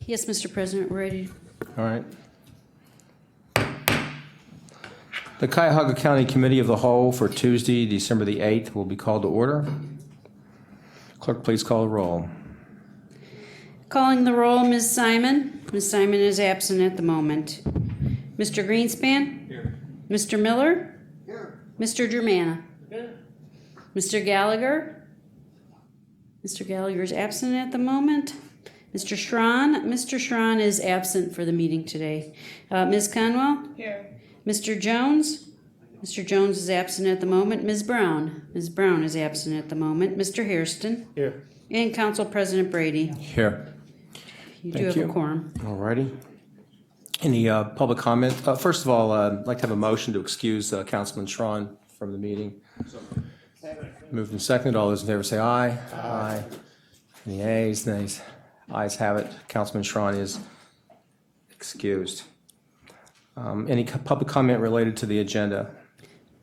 Yes, Mr. President, we're ready. All right. The Cuyahoga County Committee of the Whole for Tuesday, December the 8th will be called to order. Clerk, please call the roll. Calling the roll, Ms. Simon. Ms. Simon is absent at the moment. Mr. Greenspan? Here. Mr. Miller? Here. Mr. Germana? Here. Mr. Gallagher? Mr. Gallagher is absent at the moment. Mr. Schron? Mr. Schron is absent for the meeting today. Ms. Conwell? Here. Mr. Jones? Mr. Jones is absent at the moment. Ms. Brown? Ms. Brown is absent at the moment. Mr. Hairston? Here. And Council President Brady. Here. You Thank do have you. a quorum. All righty. Any public comment? First of all, I'd like to have a motion to excuse Councilman Schron from the meeting. Moved and seconded. All those in favor say aye. Aye. Any ayes? Nays? Ayes have it. Councilman Schron is excused. Any public comment related to the agenda?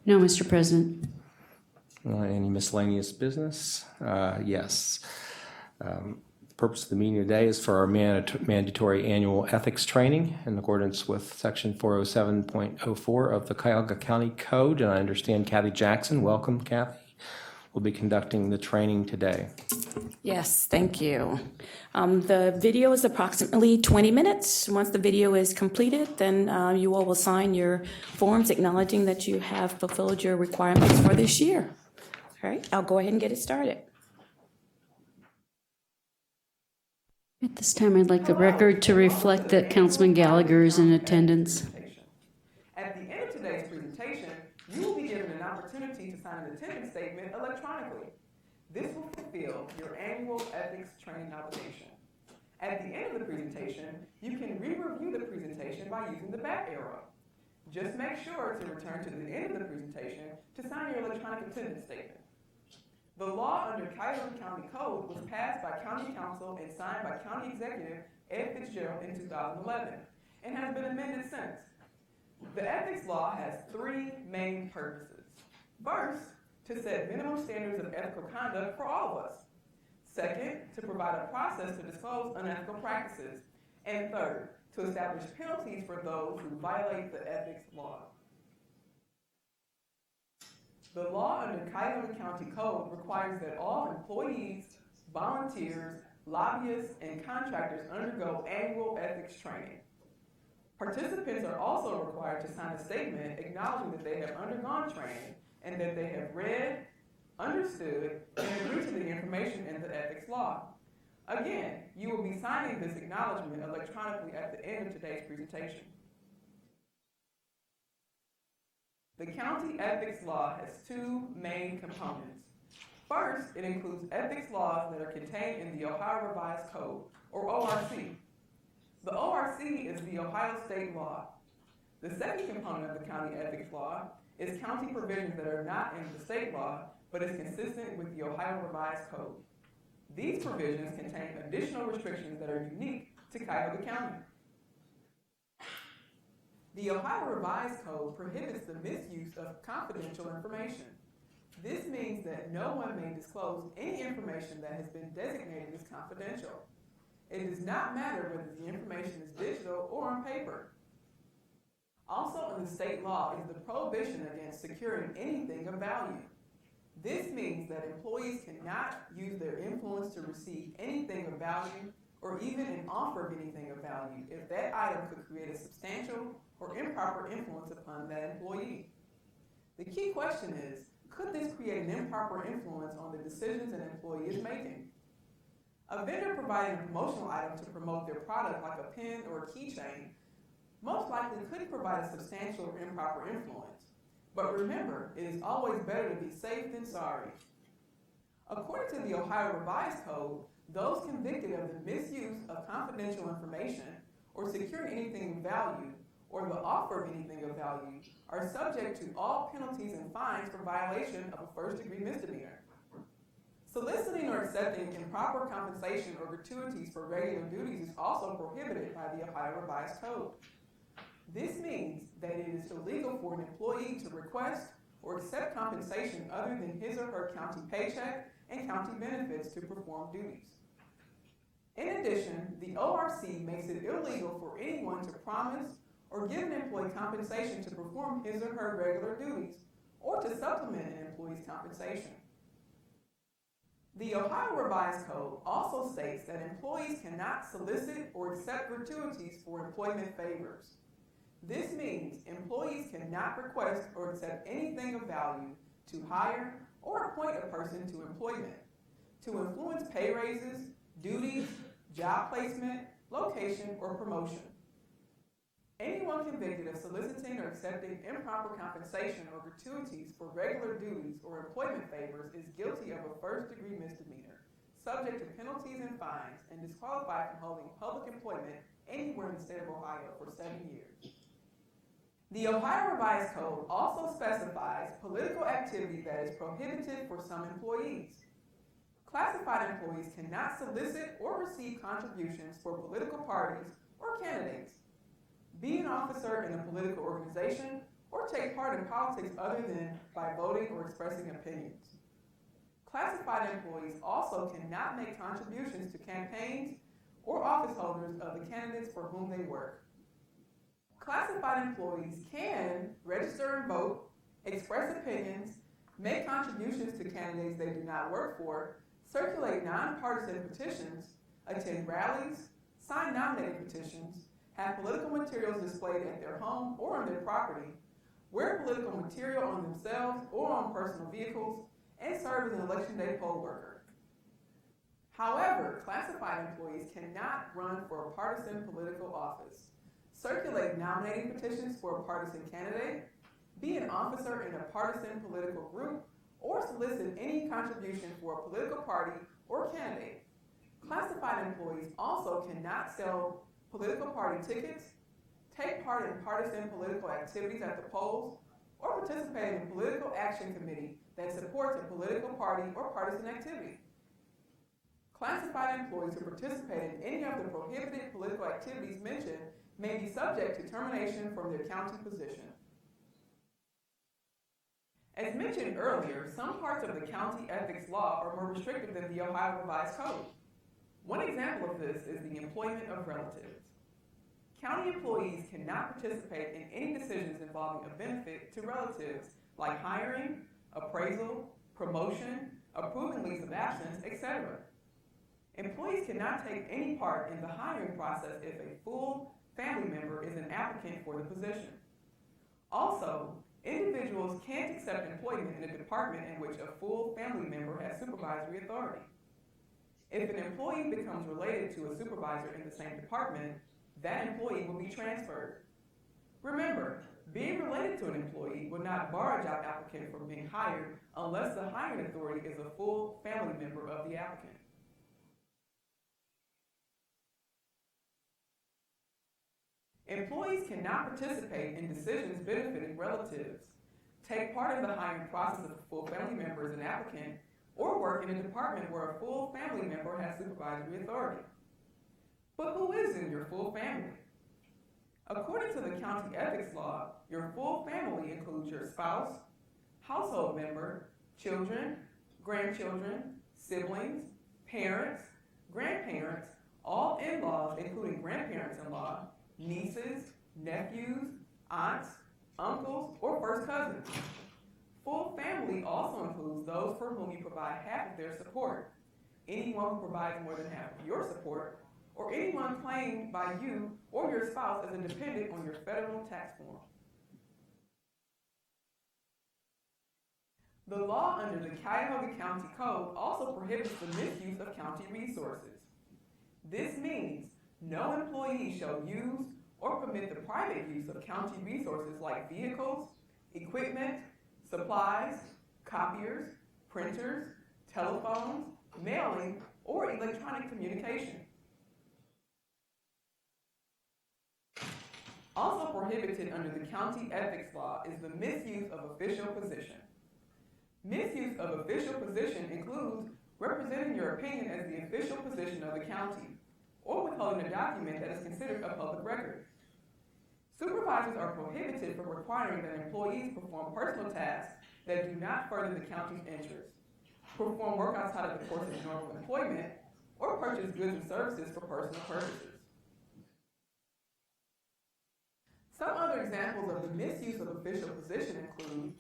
No, Mr. President. Any miscellaneous business? Yes. The purpose of the meeting today is for our mandatory annual ethics training in accordance with Section 407.04 of the Cuyahoga County Code. And I understand Kathy Jackson, welcome Kathy, will be conducting the training today. Yes, thank you. The video is approximately 20 minutes. Once the video is completed, then you all will sign your forms acknowledging that you have fulfilled your requirements for this year. All right, I'll go ahead and get it started. At this time, I'd like the record to reflect that Councilman Gallagher is in attendance. At the end of today's presentation, you will be given an opportunity to sign an attendance statement electronically. This will fulfill your annual ethics training obligation. At the end of the presentation, you can re-review the presentation by using the back arrow. Just make sure to return to the end of the presentation to sign your electronic attendance statement. The law under Cuyahoga County Code was passed by County Council and signed by County Executive Ed Fitzgerald in 2011 and has been amended since. The ethics law has three main purposes. First, to set minimum standards of ethical conduct for all of us. Second, to provide a process to disclose unethical practices. And third, to establish penalties for those who violate the ethics law. The law under Cuyahoga County Code requires that all employees, volunteers, lobbyists, and contractors undergo annual ethics training. Participants are also required to sign a statement acknowledging that they have undergone training and that they have read, understood, and agreed to the information in the ethics law. Again, you will be signing this acknowledgement electronically at the end of today's presentation. The county ethics law has two main components. First, it includes ethics laws that are contained in the Ohio Revised Code, or ORC. The ORC is the Ohio state law. The second component of the county ethics law is county provisions that are not in the state law, but is consistent with the Ohio Revised Code. These provisions contain additional restrictions that are unique to Cuyahoga County. The Ohio Revised Code prohibits the misuse of confidential information. This means that no one may disclose any information that has been designated as confidential. It does not matter whether the information is digital or on paper. Also in the state law is the prohibition against securing anything of value. This means that employees cannot use their influence to receive anything of value or even an offer of anything of value if that item could create a substantial or improper influence upon that employee. The key question is, could this create an improper influence on the decisions an employee is making? A vendor providing a promotional item to promote their product, like a pin or a keychain, most likely could provide a substantial or improper influence. But remember, it is always better to be safe than sorry. According to the Ohio Revised Code, those convicted of the misuse of confidential information or securing anything of value or the offer of anything of value are subject to all penalties and fines for violation of a first-degree misdemeanor. Soliciting or accepting improper compensation or gratuities for regular duties is also prohibited by the Ohio Revised Code. This means that it is illegal for an employee to request or accept compensation other than his or her county paycheck and county benefits to perform duties. In addition, the ORC makes it illegal for anyone to promise or give an employee compensation to perform his or her regular duties or to supplement an employee's compensation. The Ohio Revised Code also states that employees cannot solicit or accept gratuities for employment favors. This means employees cannot request or accept anything of value to hire or appoint a person to employment, to influence pay raises, duties, job placement, location, or promotion. Anyone convicted of soliciting or accepting improper compensation or gratuities for regular duties or employment favors is guilty of a first-degree misdemeanor, subject to penalties and fines, and disqualified from holding public employment anywhere in the state of Ohio for 7 years. The Ohio Revised Code also specifies political activity that is prohibited for some employees. Classified employees cannot solicit or receive contributions for political parties or candidates, be an officer in a political organization, or take part in politics other than by voting or expressing opinions. Classified employees also cannot make contributions to campaigns or office holders of the candidates for whom they work. Classified employees can register and vote, express opinions, make contributions to candidates they do not work for, circulate nonpartisan petitions, attend rallies, sign nominating petitions, have political materials displayed at their home or on their property, wear political material on themselves or on personal vehicles, and serve as an election day poll worker. However, classified employees cannot run for a partisan political office, circulate nominating petitions for a partisan candidate, be an officer in a partisan political group, or solicit any contribution for a political party or candidate. Classified employees also cannot sell political party tickets, take part in partisan political activities at the polls, or participate in a political action committee that supports a political party or partisan activity. Classified employees who participate in any of the prohibited political activities mentioned may be subject to termination from their county position. As mentioned earlier, some parts of the county ethics law are more restrictive than the Ohio Revised Code. One example of this is the employment of relatives. County employees cannot participate in any decisions involving a benefit to relatives, like hiring, appraisal, promotion, approving leaves of absence, etc. Employees cannot take any part in the hiring process if a full family member is an applicant for the position. Also, individuals can't accept employment in a department in which a full family member has supervisory authority. If an employee becomes related to a supervisor in the same department, that employee will be transferred. Remember, being related to an employee will not bar a job applicant from being hired unless the hiring authority is a full family member of the applicant. Employees cannot participate in decisions benefiting relatives, take part in the hiring process of a full family member as an applicant, or work in a department where a full family member has supervisory authority. But who is in your full family? According to the county ethics law, your full family includes your spouse, household member, children, grandchildren, siblings, parents, grandparents, all in-laws including grandparents-in-law, nieces, nephews, aunts, uncles, or first cousins. Full family also includes those for whom you provide half of their support, anyone who provides more than half of your support, or anyone claimed by you or your spouse as a dependent on your federal tax form. The law under the Cuyahoga County Code also prohibits the misuse of county resources. This means no employee shall use or permit the private use of county resources like vehicles, equipment, supplies, copiers, printers, telephones, mailing, or electronic communication. Also prohibited under the county ethics law is the misuse of official position. Misuse of official position includes representing your opinion as the official position of the county, or withholding a document that is considered a public record. Supervisors are prohibited from requiring that employees perform personal tasks that do not further the county's interests, perform work outside of the course of normal employment, or purchase goods and services for personal purposes. Some other examples of the misuse of official position include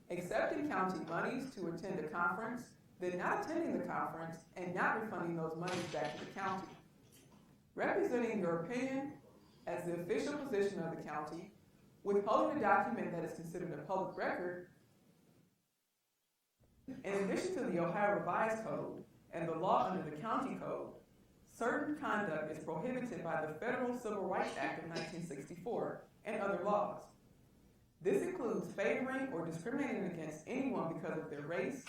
accepting county monies to attend a conference, then not attending the conference and not refunding those monies back to the county. Representing your opinion as the official position of the county, withholding a document that is considered a public record. In addition to the Ohio Revised Code and the law under the County Code, certain conduct is prohibited by the Federal Civil Rights Act of 1964 and other laws. This includes favoring or discriminating against anyone because of their race,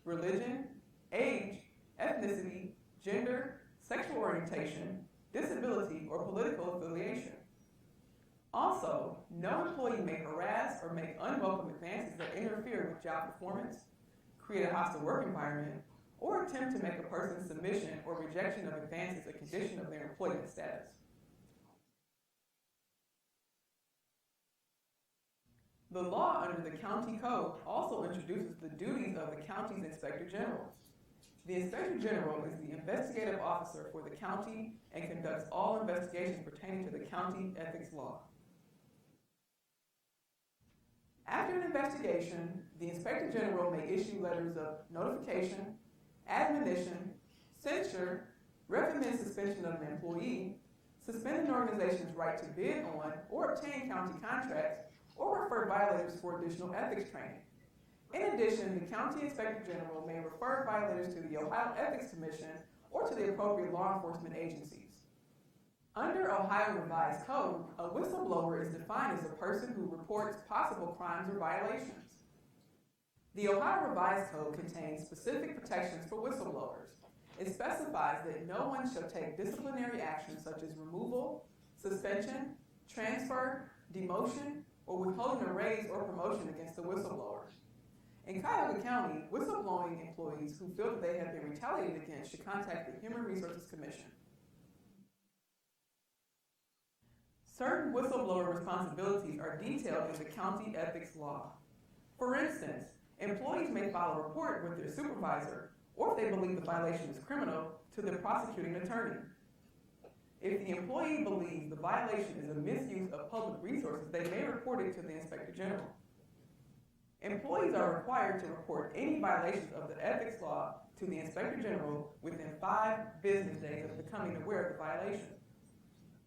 religion, age, ethnicity, gender, sexual orientation, disability, or political affiliation. Also, no employee may harass or make unwelcome advances that interfere with job performance, create a hostile work environment, or attempt to make a person's submission or rejection of advances a condition of their employment status. The law under the County Code also introduces the duties of the county's Inspector General. The Inspector General is the investigative officer for the county and conducts all investigations pertaining to the county ethics law. After an investigation, the Inspector General may issue letters of notification, admonition, censure, recommend suspension of an employee, suspend an organization's right to bid on or obtain county contracts, or refer violators for additional ethics training. In addition, the County Inspector General may refer violators to the Ohio Ethics Commission or to the appropriate law enforcement agencies. Under Ohio Revised Code, a whistleblower is defined as a person who reports possible crimes or violations. The Ohio Revised Code contains specific protections for whistleblowers. It specifies that no one shall take disciplinary actions such as removal, suspension, transfer, demotion, or withholding a raise or promotion against the whistleblower. In Cuyahoga County, whistleblowing employees who feel that they have been retaliated against should contact the Human Resources Commission. Certain whistleblower responsibilities are detailed in the county ethics law. For instance, employees may file a report with their supervisor, or if they believe the violation is criminal, to the prosecuting attorney. If the employee believes the violation is a misuse of public resources, they may report it to the Inspector General. Employees are required to report any violations of the ethics law to the Inspector General within 5 business days of becoming aware of the violation.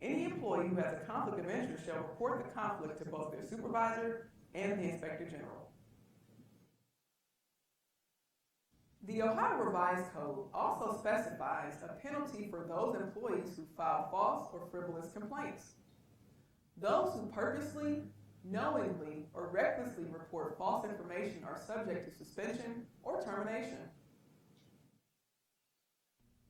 Any employee who has a conflict of interest shall report the conflict to both their supervisor and the Inspector General. The Ohio Revised Code also specifies a penalty for those employees who file false or frivolous complaints. Those who purposely, knowingly, or recklessly report false information are subject to suspension or termination.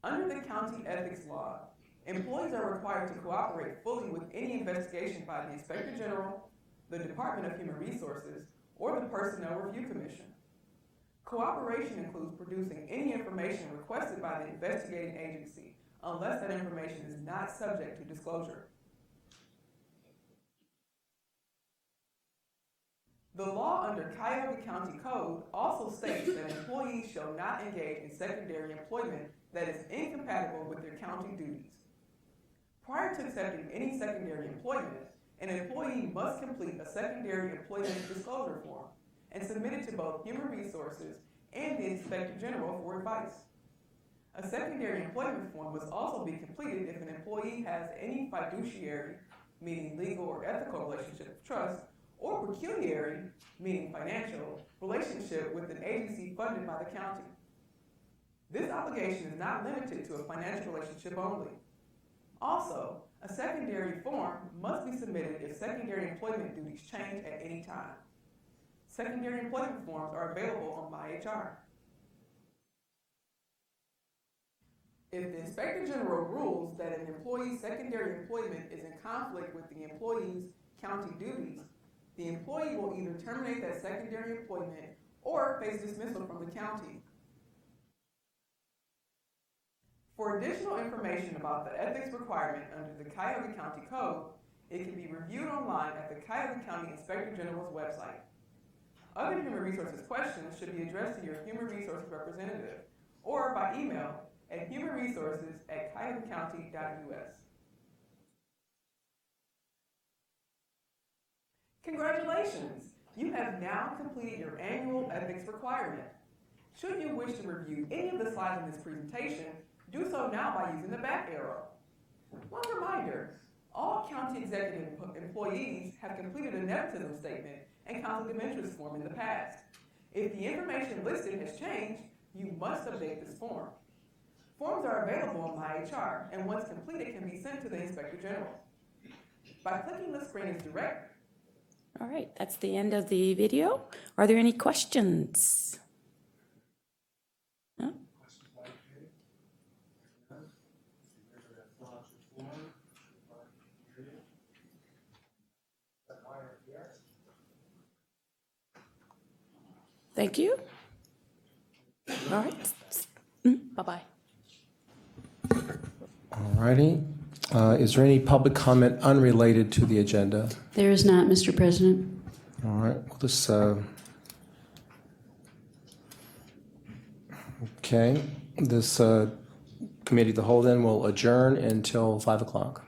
Under the county ethics law, employees are required to cooperate fully with any investigation by the Inspector General, the Department of Human Resources, or the Personnel Review Commission. Cooperation includes producing any information requested by the investigating agency, unless that information is not subject to disclosure. The law under Cuyahoga County Code also states that employees shall not engage in secondary employment that is incompatible with their county duties. Prior to accepting any secondary employment, an employee must complete a secondary employment disclosure form and submit it to both Human Resources and the Inspector General for advice. A secondary employment form must also be completed if an employee has any fiduciary, meaning legal or ethical relationship of trust, or pecuniary, meaning financial, relationship with an agency funded by the county. This obligation is not limited to a financial relationship only. Also, a secondary form must be submitted if secondary employment duties change at any time. Secondary employment forms are available on MyHR. If the Inspector General rules that an employee's secondary employment is in conflict with the employee's county duties, the employee will either terminate that secondary employment or face dismissal from the county. For additional information about the ethics requirement under the Cuyahoga County Code, it can be reviewed online at the Cuyahoga County Inspector General's website. Other human resources questions should be addressed to your human resources representative or by email at humanresources@cuyahogacounty.us. Congratulations! You have now completed your annual ethics requirement. Should you wish to review any of the slides in this presentation, do so now by using the back arrow. One reminder, all county executive employees have completed a nepotism statement and conflict of interest form in the past. If the information listed has changed, you must update this form. Forms are available on MyHR, and once completed can be sent to the Inspector General. By clicking the screen as direct. All right, that's the end of the video. Are there any questions? No? Thank you. All right. Bye-bye. All righty. Is there any public comment unrelated to the agenda? There is not, Mr. President. All right, well, this, okay, this committee of the whole then will adjourn until 5 o'clock.